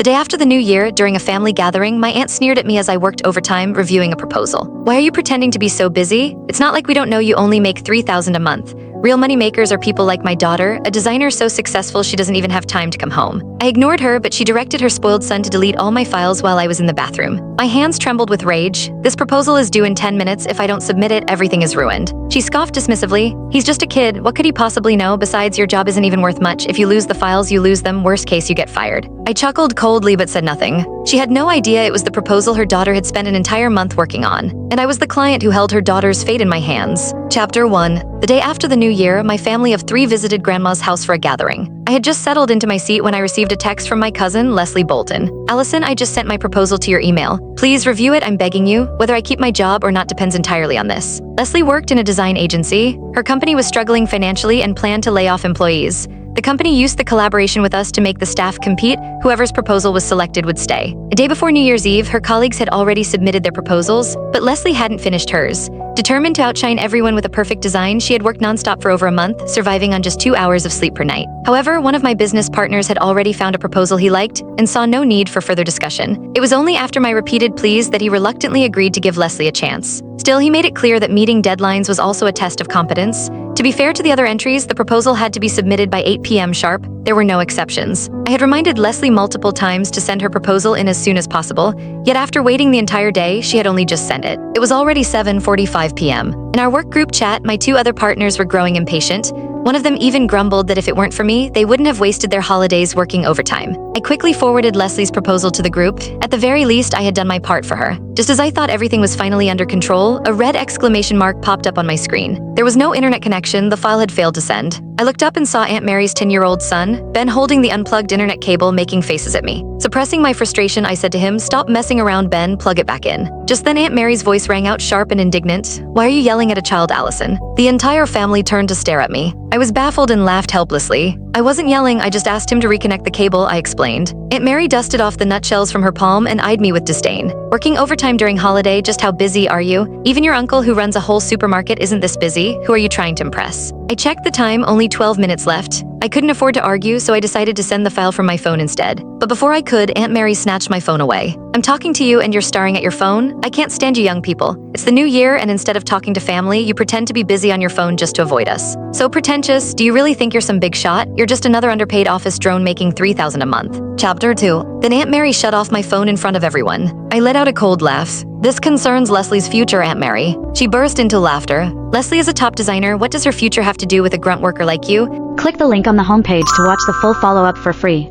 The day after the new year, during a family gathering, my aunt sneered at me as I worked overtime reviewing a proposal. "Why are you pretending to be so busy? It's not like we don't know you only make $3,000 a month. Real money makers are people like my daughter, a designer so successful she doesn't even have time to come home." I ignored her, but she directed her spoiled son to delete all my files while I was in the bathroom. My hands trembled with rage. "This proposal is due in 10 minutes. If I don't submit it, everything is ruined." She scoffed dismissively. "He's just a kid. What could he possibly know? Besides, your job isn't even worth much. If you lose the files, you lose them. Worst case, you get fired." I chuckled coldly but said nothing. She had no idea it was the proposal her daughter had spent an entire month working on, and I was the client who held her daughter's fate in my hands. Chapter 1. The day after the new year, my family of 3 visited Grandma's house for a gathering. I had just settled into my seat when I received a text from my cousin, Leslie Bolton. "Allison, I just sent my proposal to your email. Please review it, I'm begging you. Whether I keep my job or not depends entirely on this." Leslie worked in a design agency. Her company was struggling financially and planned to lay off employees. The company used the collaboration with us to make the staff compete. Whoever's proposal was selected would stay. A day before New Year's Eve, her colleagues had already submitted their proposals, but Leslie hadn't finished hers. Determined to outshine everyone with a perfect design, she had worked nonstop for over a month, surviving on just 2 hours of sleep per night. However, one of my business partners had already found a proposal he liked and saw no need for further discussion. It was only after my repeated pleas that he reluctantly agreed to give Leslie a chance. Still, he made it clear that meeting deadlines was also a test of competence. To be fair to the other entries, the proposal had to be submitted by 8 p.m. sharp. There were no exceptions. I had reminded Leslie multiple times to send her proposal in as soon as possible, yet after waiting the entire day, she had only just sent it. It was already 7:45 p.m. In our work group chat, my 2 other partners were growing impatient. One of them even grumbled that if it weren't for me, they wouldn't have wasted their holidays working overtime. I quickly forwarded Leslie's proposal to the group. At the very least, I had done my part for her. Just as I thought everything was finally under control, a red exclamation mark popped up on my screen. There was no internet connection, the file had failed to send. I looked up and saw Aunt Mary's 10-year-old son, Ben, holding the unplugged internet cable, making faces at me. Suppressing my frustration, I said to him, "Stop messing around, Ben, plug it back in." Just then Aunt Mary's voice rang out sharp and indignant. "Why are you yelling at a child, Allison?" The entire family turned to stare at me. I was baffled and laughed helplessly. "I wasn't yelling, I just asked him to reconnect the cable," I explained. Aunt Mary dusted off the nutshells from her palm and eyed me with disdain. "Working overtime during holiday, just how busy are you? Even your uncle who runs a whole supermarket isn't this busy. Who are you trying to impress?" I checked the time, only 12 minutes left. I couldn't afford to argue, so I decided to send the file from my phone instead. But before I could, Aunt Mary snatched my phone away. "I'm talking to you and you're staring at your phone? I can't stand you young people. It's the new year and instead of talking to family, you pretend to be busy on your phone just to avoid us. So pretentious, do you really think you're some big shot? You're just another underpaid office drone making $3,000 a month." Chapter 2. Then Aunt Mary shut off my phone in front of everyone. I let out a cold laugh. "This concerns Leslie's future, Aunt Mary." She burst into laughter. "Leslie is a top designer. What does her future have to do with a grunt worker like you?" Click the link on the homepage to watch the full follow-up for free.